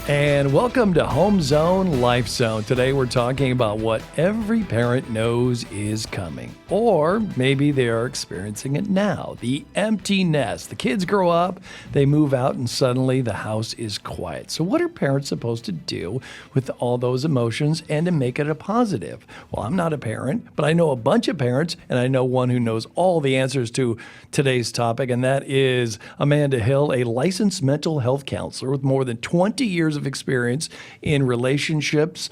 And welcome to Home Zone, Life Zone. Today we're talking about what every parent knows is coming, or maybe they are experiencing it now, the empty nest. The kids grow up, they move out, and suddenly the house is quiet. So what are parents supposed to do with all those emotions and to make it a positive? Well, I'm not a parent, but I know a bunch of parents, and I know one who knows all the answers to today's topic, and that is Amanda Hill, a licensed mental health counselor with more than 20 years of experience in relationships,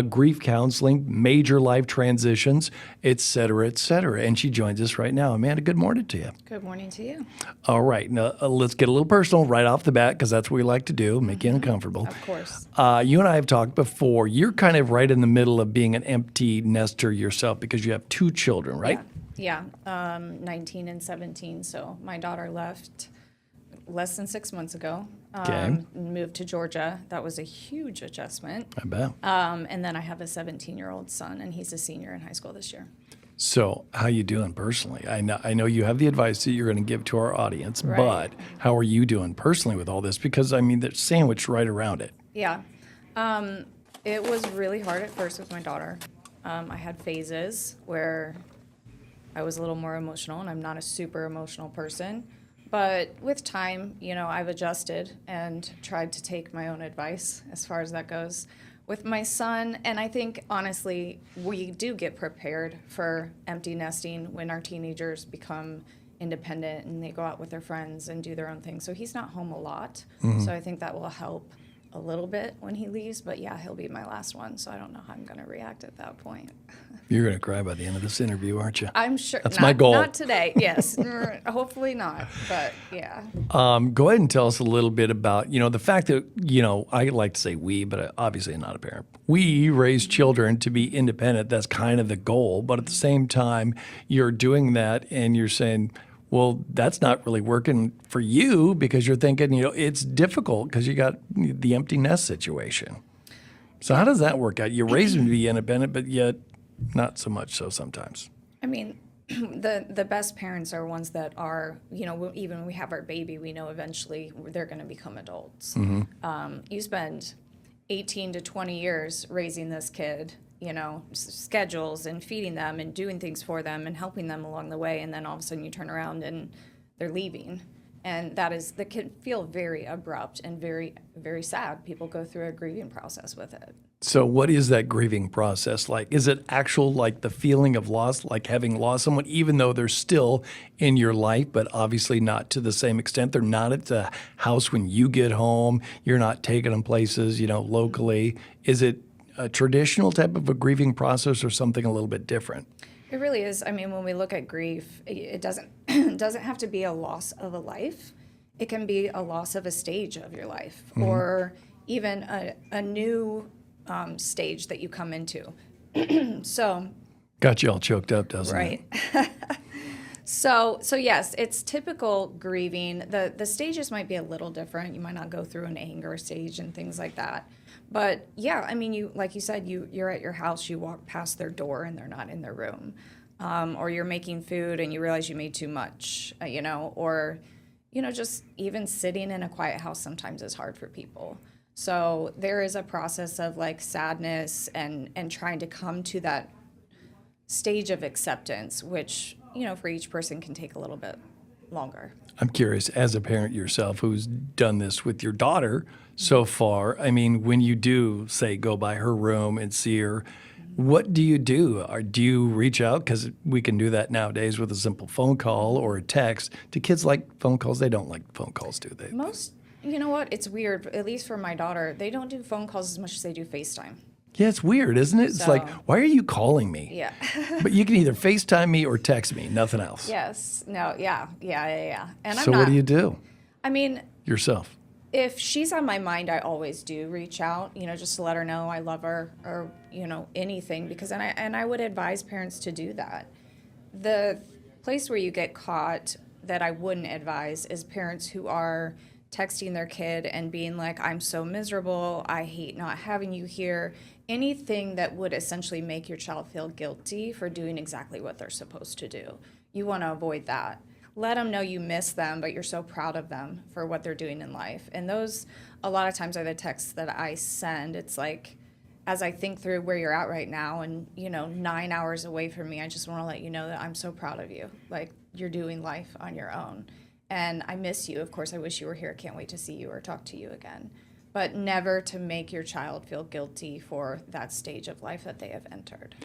grief counseling, major life transitions, et cetera, et cetera. And she joins us right now. Amanda, good morning to you. Good morning to you. All right. Now, let's get a little personal right off the bat because that's what we like to do, make you uncomfortable. Of course. You and I have talked before. You're kind of right in the middle of being an empty nester yourself because you have two children, right? Yeah, 19 and 17. So my daughter left less than 6 months ago. Moved to Georgia. That was a huge adjustment. I bet. And then I have a 17-year-old son, and he's a senior in high school this year. So how you doing personally? I know you have the advice that you're going to give to our audience, Right. but how are you doing personally with all this? Because, I mean, they're sandwiched right around it. Yeah. It was really hard at first with my daughter. I had phases where I was a little more emotional, and I'm not a super emotional person. But with time, I've adjusted and tried to take my own advice as far as that goes. With my son, and I think, honestly, we do get prepared for empty nesting when our teenagers become independent and they go out with their friends and do their own thing. So he's not home a lot. So I think that will help a little bit when he leaves. But yeah, he'll be my last one. So I don't know how I'm going to react at that point. You're going to cry by the end of this interview, aren't you? I'm sure. That's my goal. Not today, yes. Hopefully not, but yeah. Go ahead and tell us a little bit about, the fact that, I like to say we, but obviously I'm not a parent. We raise children to be independent. That's kind of the goal. But at the same time, you're doing that and you're saying, well, that's not really working for you because you're thinking, it's difficult because you got the empty nest situation. So how does that work out? You raise them to be independent, but yet not so much so sometimes. I mean, the best parents are ones that are, even when we have our baby, we know eventually they're going to become adults. You spend 18 to 20 years raising this kid, schedules and feeding them and doing things for them and helping them along the way. And then all of a sudden you turn around and they're leaving. And that can feel very abrupt and very, very sad. People go through a grieving process with it. So what is that grieving process like? Is it actual, like the feeling of loss, like having lost someone, even though they're still in your life, but obviously not to the same extent? They're not at the house when you get home. You're not taking them places, locally. Is it a traditional type of a grieving process or something a little bit different? It really is. I mean, when we look at grief, it doesn't have to be a loss of a life. It can be a loss of a stage of your life, or even a new stage that you come into. So, got you all choked up, doesn't it? right. So yes, it's typical grieving. The stages might be a little different. You might not go through an anger stage and things like that. But yeah, I mean, like you said, you're at your house, you walk past their door and they're not in their room. Or you're making food and you realize you made too much, or, just even sitting in a quiet house sometimes is hard for people. So there is a process of like sadness and trying to come to that stage of acceptance, which, for each person can take a little bit longer. I'm curious, as a parent yourself who's done this with your daughter so far, I mean, when you do, say, go by her room and see her, what do you do? Or do you reach out? Because we can do that nowadays with a simple phone call or a text. Do kids like phone calls? They don't like phone calls, do they? You know what? It's weird, at least for my daughter. They don't do phone calls as much as they do FaceTime. Yeah, it's weird, isn't it? It's like, why are you calling me? Yeah. But you can either FaceTime me or text me, nothing else. Yes. No, yeah. And So what do you do I mean, yourself? if she's on my mind, I always do reach out, just to let her know I love her or, anything, because, and I would advise parents to do that. The place where you get caught that I wouldn't advise is parents who are texting their kid and being like, I'm so miserable, I hate not having you here. Anything that would essentially make your child feel guilty for doing exactly what they're supposed to do. You want to avoid that. let them know you miss them, but you're so proud of them for what they're doing in life. And those, a lot of times, are the texts that I send. It's like, as I think through where you're at right now and, 9 hours away from me, I just want to let you know that I'm so proud of you. Like, you're doing life on your own. And I miss you. Of course, I wish you were here. Can't wait to see you or talk to you again. But never to make your child feel guilty for that stage of life that they have entered.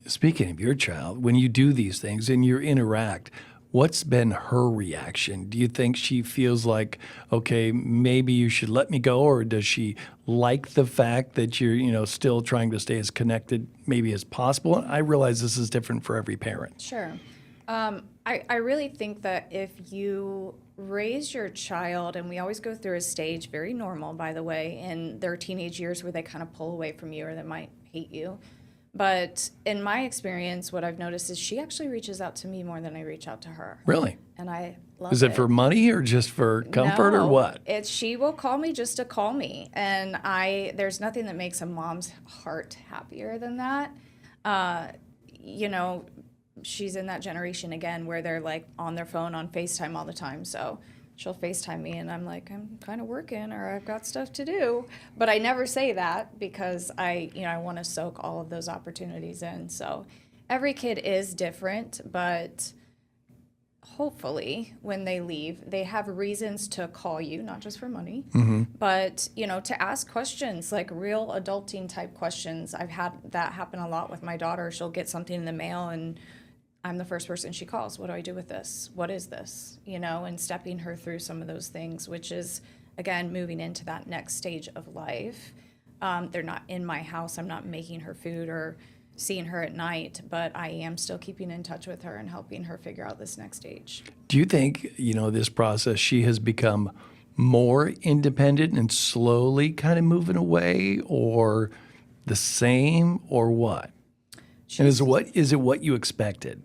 Speaking of your child, when you do these things and you interact, what's been her reaction? Do you think she feels like, okay, maybe you should let me go, or does she like the fact that you're, still trying to stay as connected maybe as possible? I realize this is different for every parent. Sure. I really think that if you raise your child, and we always go through a stage, very normal, by the way, in their teenage years where they kind of pull away from you or they might hate you. But in my experience, what I've noticed is she actually reaches out to me more than I reach out to her. Really? And I love it. Is it for money or just for comfort or what? She will call me just to call me. And there's nothing that makes a mom's heart happier than that. She's in that generation again where they're like on their phone on FaceTime all the time. So she'll FaceTime me and I'm like, I'm kind of working or I've got stuff to do. But I never say that because I want to soak all of those opportunities in. So every kid is different, but hopefully when they leave, they have reasons to call you, not just for money, but, to ask questions, like real adulting type questions. I've had that happen a lot with my daughter. She'll get something in the mail and I'm the first person she calls. What do I do with this? What is this? And stepping her through some of those things, which is, again, moving into that next stage of life. They're not in my house. I'm not making her food or seeing her at night, but I am still keeping in touch with her and helping her figure out this next stage. Do you think, this process, she has become more independent and slowly kind of moving away, or the same, or what? And is it what you expected?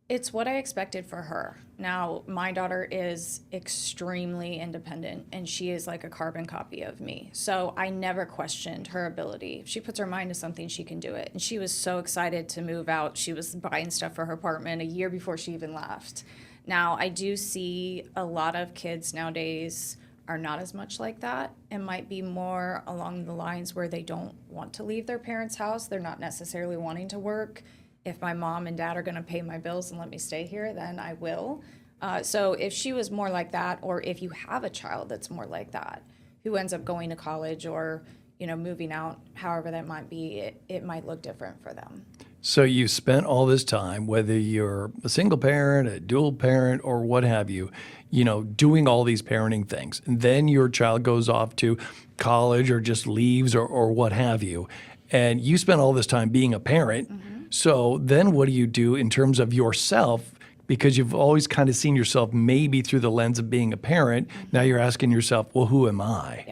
It's what I expected for her. Now, my daughter is extremely independent, and she is like a carbon copy of me. So I never questioned her ability. If she puts her mind to something, she can do it. And she was so excited to move out. She was buying stuff for her apartment a year before she even left. Now, I do see a lot of kids nowadays are not as much like that and might be more along the lines where they don't want to leave their parents' house. They're not necessarily wanting to work. If my mom and dad are going to pay my bills and let me stay here, then I will. So if she was more like that, or if you have a child that's more like that, who ends up going to college or, moving out, however that might be, it might look different for them. So you spent all this time, whether you're a single parent, a dual parent, or what have you, doing all these parenting things. And then your child goes off to college or just leaves or what have you. And you spent all this time being a parent. Mm-hmm. So then what do you do in terms of yourself? Because you've always kind of seen yourself maybe through the lens of being a parent. Mm-hmm. Now you're asking yourself, well, who am I?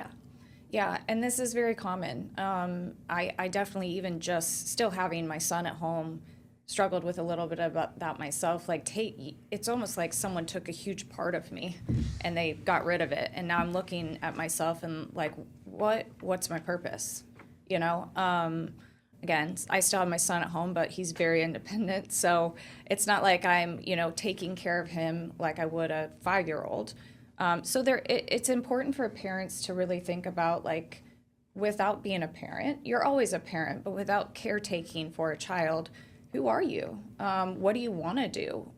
Yeah, and this is very common. I definitely, even just still having my son at home, struggled with a little bit about that myself. It's almost like someone took a huge part of me and they got rid of it. And now I'm looking at myself and like, what's my purpose? Again, I still have my son at home, but he's very independent. So it's not like I'm, taking care of him like I would a 5-year-old. So it's important for parents to really think about, like, without being a parent, you're always a parent, but without caretaking for a child, who are you? What do you want to do?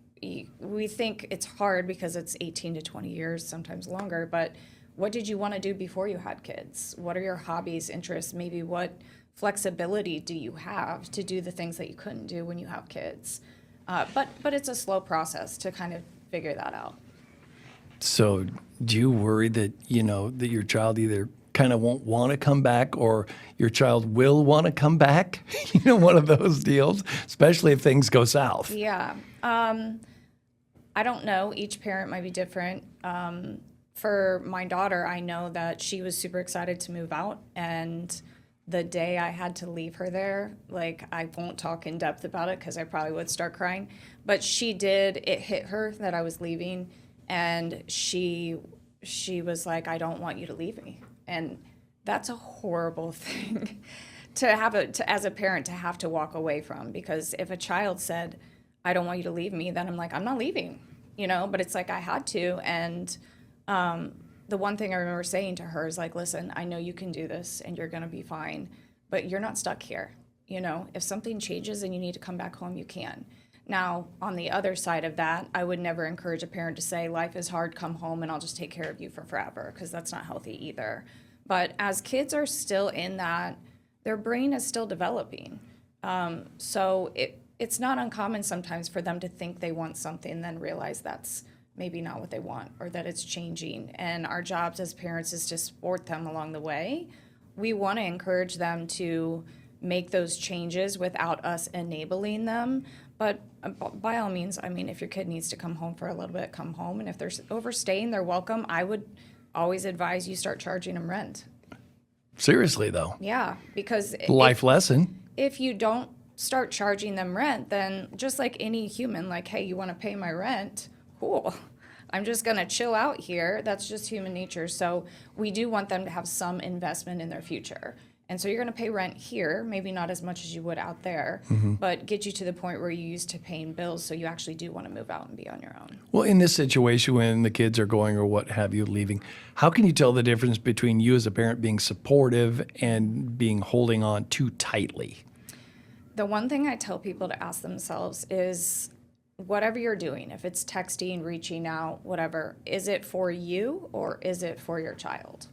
We think it's hard because it's 18 to 20 years, sometimes longer, but what did you want to do before you had kids? What are your hobbies, interests? Maybe what flexibility do you have to do the things that you couldn't do when you have kids? But it's a slow process to kind of figure that out. So do you worry that, that your child either kind of won't want to come back or your child will want to come back? One of those deals, especially if things go south. Yeah. I don't know. Each parent might be different. For my daughter, I know that she was super excited to move out, and the day I had to leave her there, like, I won't talk in depth about it because I probably would start crying, but it hit her that I was leaving, and she was like, I don't want you to leave me. And that's a horrible thing to have as a parent to have to walk away from, because if a child said, I don't want you to leave me, then I'm like, I'm not leaving, but it's like I had to. And the one thing I remember saying to her is like, listen, I know you can do this and you're going to be fine, but you're not stuck here. If something changes and you need to come back home, you can. Now, on the other side of that, I would never encourage a parent to say, life is hard, come home and I'll just take care of you for forever, because that's not healthy either. But as kids are still in that, their brain is still developing. So it's not uncommon sometimes for them to think they want something and then realize that's maybe not what they want, or that it's changing. And our jobs as parents is to support them along the way. We want to encourage them to make those changes without us enabling them. But by all means, I mean, if your kid needs to come home for a little bit, come home. And if they're overstaying, they're welcome. I would always advise you start charging them rent. Seriously, though. Yeah, because Life lesson. If you don't start charging them rent, then just like any human, like, hey, you want to pay my rent? Cool. I'm just going to chill out here. That's just human nature. So we do want them to have some investment in their future. And so you're going to pay rent here, maybe not as much as you would out there, but get you to the point where you're used to paying bills, so you actually do want to move out and be on your own. Well, in this situation, when the kids are going or what have you leaving, how can you tell the difference between you as a parent being supportive and being holding on too tightly? The one thing I tell people to ask themselves is, whatever you're doing, if it's texting, reaching out, whatever, is it for you or is it for your child?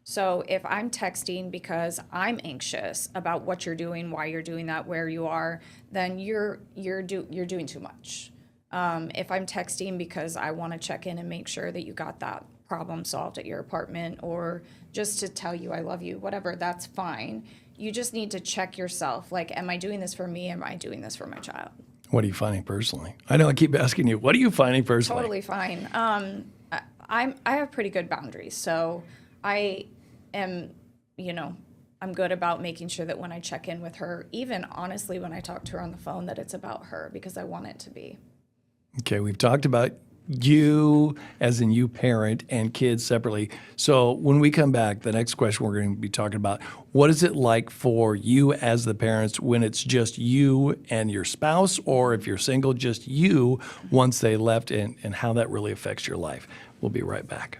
So if I'm texting because I'm anxious about what you're doing, why you're doing that, where you are, then you're doing too much. If I'm texting because I want to check in and make sure that you got that problem solved at your apartment, or just to tell you I love you, whatever, that's fine. You just need to check yourself. Like, am I doing this for me? Am I doing this for my child? What are you finding personally? I know I keep asking you, what are you finding personally? Totally fine. I have pretty good boundaries, so I am, I'm good about making sure that when I check in with her, even honestly when I talk to her on the phone, that it's about her, because I want it to be. Okay, we've talked about you as in you parent and kids separately. So when we come back, the next question we're going to be talking about, what is it like for you as the parents when it's just you and your spouse, or if you're single, just you once they left, and how that really affects your life. We'll be right back.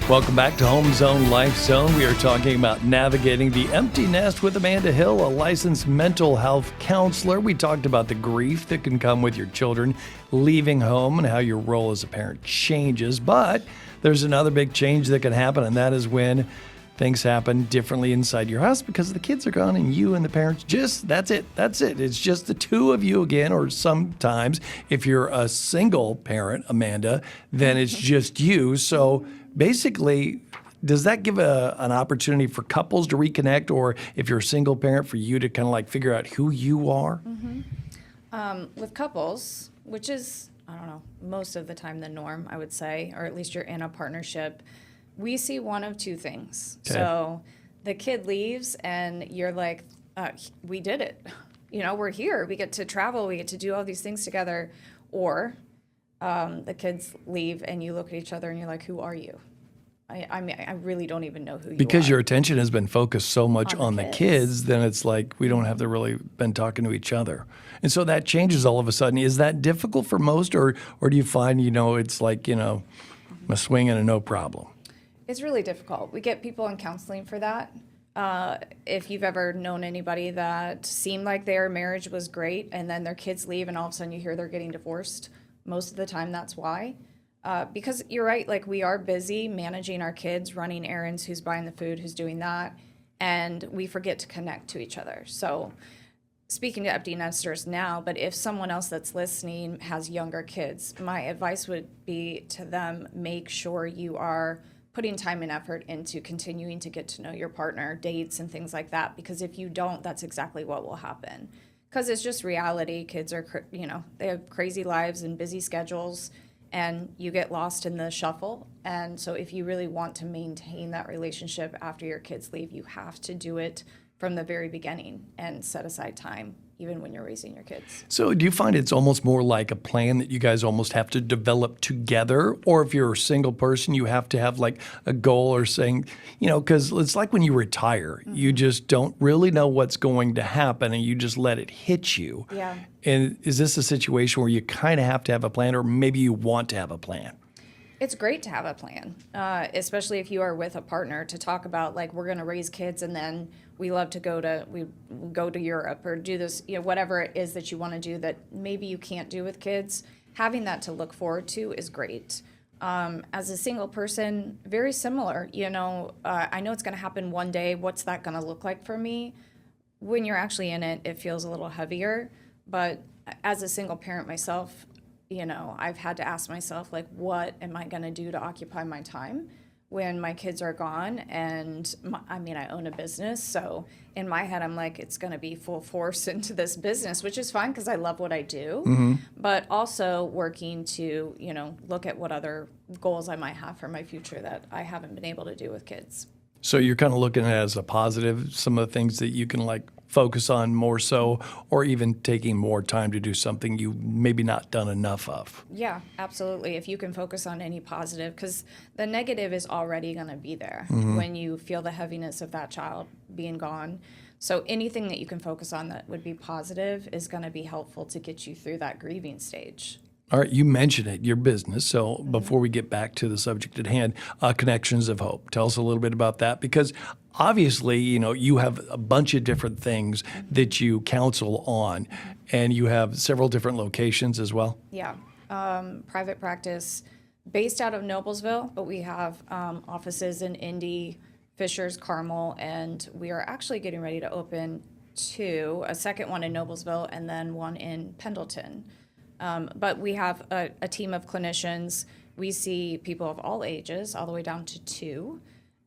Welcome back to Home Zone Life Zone. We are talking about navigating the empty nest with Amanda Hill, a licensed mental health counselor. We talked about the grief that can come with your children leaving home and how your role as a parent changes. But there's another big change that can happen, and that is when things happen differently inside your house because the kids are gone and you and the parents that's it. It's just the two of you again, or sometimes if you're a single parent, Amanda, then it's just you. So basically, does that give an opportunity for couples to reconnect, or if you're a single parent, for you to kind of like figure out who you are? With couples, which is, I don't know, most of the time the norm, I would say, or at least you're in a partnership, we see one of two things. Okay. So the kid leaves and you're like, we did it. We're here. We get to travel. We get to do all these things together. Or the kids leave and you look at each other and you're like, who are you? I mean, I really don't even know who you are. Because your attention has been focused so much on the kids, then it's like we don't have to really been talking to each other. And so that changes all of a sudden. Is that difficult for most, or do you find, it's like, a swing and a no problem? It's really difficult. We get people in counseling for that. If you've ever known anybody that seemed like their marriage was great and then their kids leave and all of a sudden you hear they're getting divorced, most of the time that's why. Because you're right, like we are busy managing our kids, running errands, who's buying the food, who's doing that, and we forget to connect to each other. So speaking to empty nesters now, but if someone else that's listening has younger kids, my advice would be to them, make sure you are putting time and effort into continuing to get to know your partner, dates and things like that, because if you don't, that's exactly what will happen. Because it's just reality. Kids are, they have crazy lives and busy schedules, and you get lost in the shuffle. And so if you really want to maintain that relationship after your kids leave, you have to do it from the very beginning and set aside time even when you're raising your kids. So do you find it's almost more like a plan that you guys almost have to develop together? Or if you're a single person, you have to have like a goal or saying, because it's like when you retire, you just don't really know what's going to happen and you just let it hit you. Yeah. And is this a situation where you kind of have to have a plan or maybe you want to have a plan? It's great to have a plan, especially if you are with a partner, to talk about like, we're going to raise kids and then we love to go to Europe or do this, whatever it is that you want to do that maybe you can't do with kids. Having that to look forward to is great. As a single person, very similar. I know it's going to happen one day. What's that going to look like for me? When you're actually in it, it feels a little heavier. But as a single parent myself, I've had to ask myself, like, what am I going to do to occupy my time when my kids are gone? And I own a business. So in my head, I'm like, it's going to be full force into this business, which is fine because I love what I do. But also working to, look at what other goals I might have for my future that I haven't been able to do with kids. So you're kind of looking at it as a positive, some of the things that you can like focus on more so, or even taking more time to do something you maybe not done enough of. Yeah, absolutely. If you can focus on any positive, because the negative is already going to be there when you feel the heaviness of that child being gone. So anything that you can focus on that would be positive is going to be helpful to get you through that grieving stage. All right, you mentioned it, your business. So before we get back to the subject at hand, Connections of Hope. Tell us a little bit about that because obviously, you have a bunch of different things that you counsel on and you have several different locations as well. Yeah, private practice based out of Noblesville, but we have offices in Indy, Fishers, Carmel, and we are actually getting ready to open a second one in Noblesville and then one in Pendleton. But we have a team of clinicians. We see people of all ages, all the way down to 2,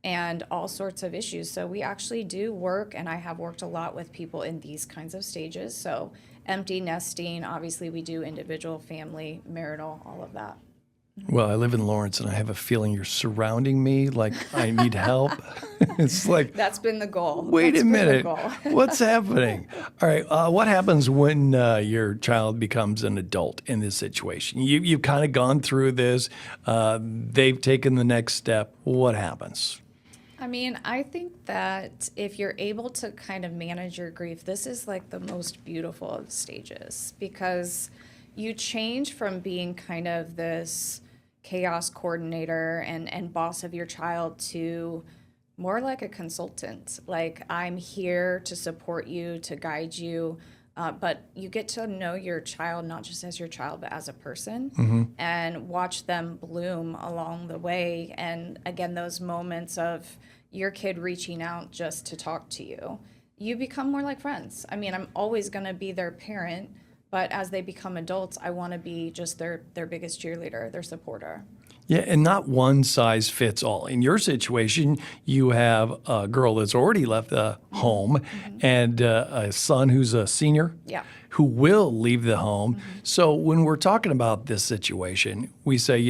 and all sorts of issues. So we actually do work, and I have worked a lot with people in these kinds of stages. So empty nesting, obviously we do individual, family, marital, all of that. Well, I live in Lawrence, and I have a feeling you're surrounding me like I need help. It's like, that's been the goal. Wait a minute, what's happening? All right, what happens when your child becomes an adult in this situation? You've kind of gone through this. They've taken the next step. What happens? I think that if you're able to kind of manage your grief, this is like the most beautiful of stages because you change from being kind of this chaos coordinator and boss of your child to more like a consultant. Like, I'm here to support you, to guide you, but you get to know your child not just as your child, but as a person and watch them bloom along the way. And again, those moments of your kid reaching out just to talk to you, you become more like friends. I'm always going to be their parent, but as they become adults, I want to be just their biggest cheerleader, their supporter. Yeah, and not one size fits all. In your situation, you have a girl that's already left the home and a son who's a senior who will leave the home. So when we're talking about this situation, we say,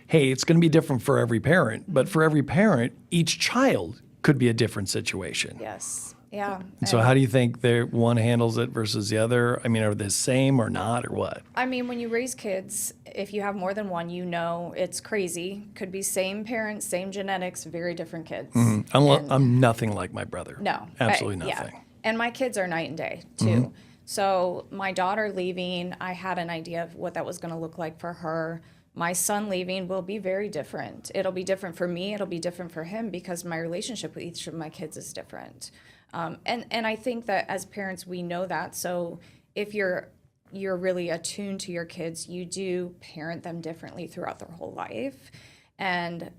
hey, it's going to be different for every parent, but for every parent, each child could be a different situation. Yes. Yeah. And so how do you think one handles it versus the other? Are they the same or not, or what? When you raise kids, if you have more than one, it's crazy. Could be same parents, same genetics, very different kids. I'm nothing like my brother. No. Absolutely nothing. Yeah. And my kids are night and day, too. So my daughter leaving, I had an idea of what that was going to look like for her. My son leaving will be very different. It'll be different for me. It'll be different for him because my relationship with each of my kids is different. And I think that as parents, we know that. So if you're really attuned to your kids, you do parent them differently throughout their whole life. And,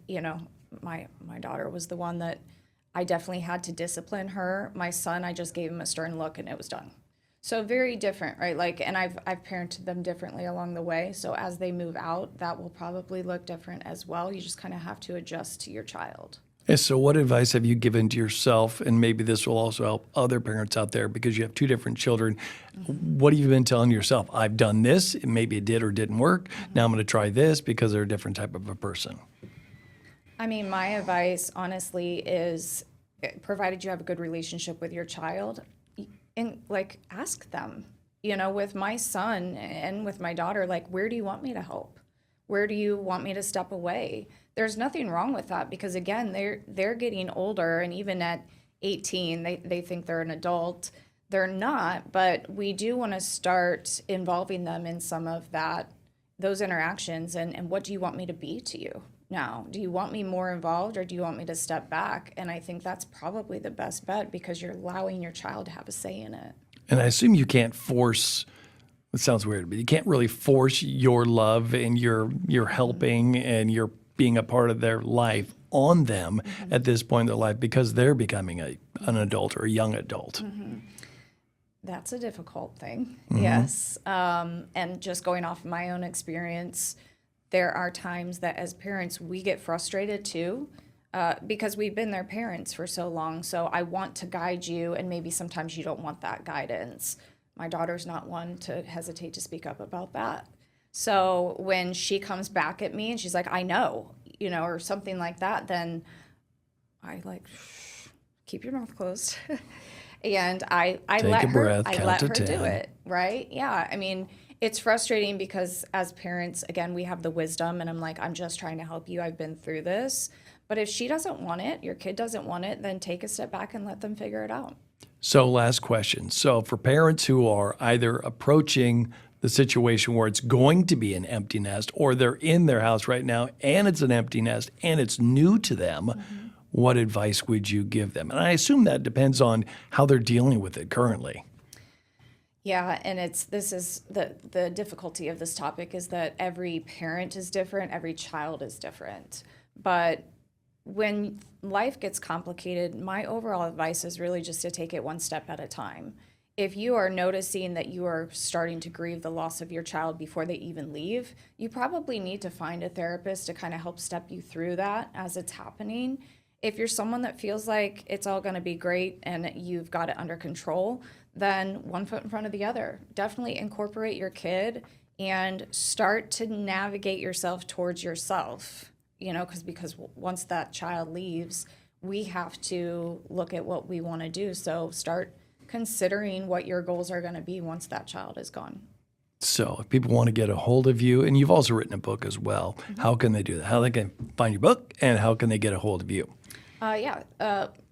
my daughter was the one that I definitely had to discipline her. My son, I just gave him a stern look and it was done. So very different, right? And I've parented them differently along the way. So as they move out, that will probably look different as well. You just kind of have to adjust to your child. And so what advice have you given to yourself, and maybe this will also help other parents out there because you have 2 different children. What have you been telling yourself? I've done this, maybe it did or didn't work. Now I'm going to try this because they're a different type of a person. My advice, honestly, is provided you have a good relationship with your child, and like ask them, with my son and with my daughter, like, where do you want me to help? Where do you want me to step away? There's nothing wrong with that because again, they're getting older, and even at 18, they think they're an adult. They're not, but we do want to start involving them in some of those interactions. And what do you want me to be to you now? Do you want me more involved, or do you want me to step back? And I think that's probably the best bet because you're allowing your child to have a say in it. And I assume you can't force, it sounds weird, but you can't really force your love and your helping and your being a part of their life on them at this point in their life because they're becoming an adult or a young adult. That's a difficult thing, yes. And just going off my own experience, there are times that as parents, we get frustrated too because we've been their parents for so long. So I want to guide you, and maybe sometimes you don't want that guidance. My daughter's not one to hesitate to speak up about that. So when she comes back at me and she's like, I know, or something like that, then I keep your mouth closed. And I let her do it, right? Yeah. I mean, it's frustrating because as parents, again, we have the wisdom and I'm like, I'm just trying to help you. I've been through this. But if she doesn't want it, your kid doesn't want it, then take a step back and let them figure it out. So last question. So for parents who are either approaching the situation where it's going to be an empty nest or they're in their house right now and it's an empty nest and it's new to them, what advice would you give them? And I assume that depends on how they're dealing with it currently. Yeah, and this is the difficulty of this topic is that every parent is different, every child is different. But when life gets complicated, my overall advice is really just to take it one step at a time. If you are noticing that you are starting to grieve the loss of your child before they even leave, you probably need to find a therapist to kind of help step you through that as it's happening. If you're someone that feels like it's all going to be great and you've got it under control, then one foot in front of the other. Definitely incorporate your kid and start to navigate yourself towards yourself, because once that child leaves, we have to look at what we want to do. So start considering what your goals are going to be once that child is gone. So if people want to get a hold of you, and you've also written a book as well, how can they do that? How they can find your book, and how can they get a hold of you?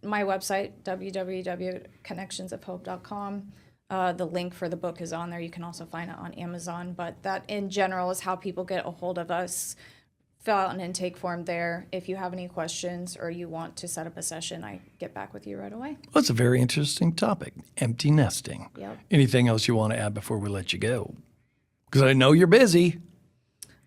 My website, www.connectionsofhope.com. The link for the book is on there. You can also find it on Amazon. But that, in general, is how people get a hold of us. Fill out an intake form there. If you have any questions or you want to set up a session, I get back with you right away. Well, it's a very interesting topic, empty nesting. Yep. Anything else you want to add before we let you go? Because I know you're busy.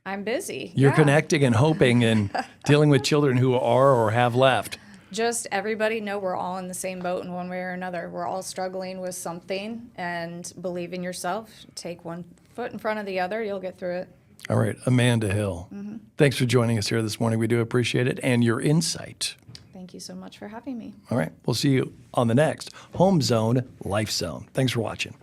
I'm busy. You're connecting and hoping and dealing with children who are or have left. Just everybody know we're all in the same boat in one way or another. We're all struggling with something, and believe in yourself. Take one foot in front of the other. You'll get through it. All right, Amanda Hill. Thanks for joining us here this morning. We do appreciate it and your insight. Thank you so much for having me. All right, we'll see you on the next Home Zone, Life Zone. Thanks for watching.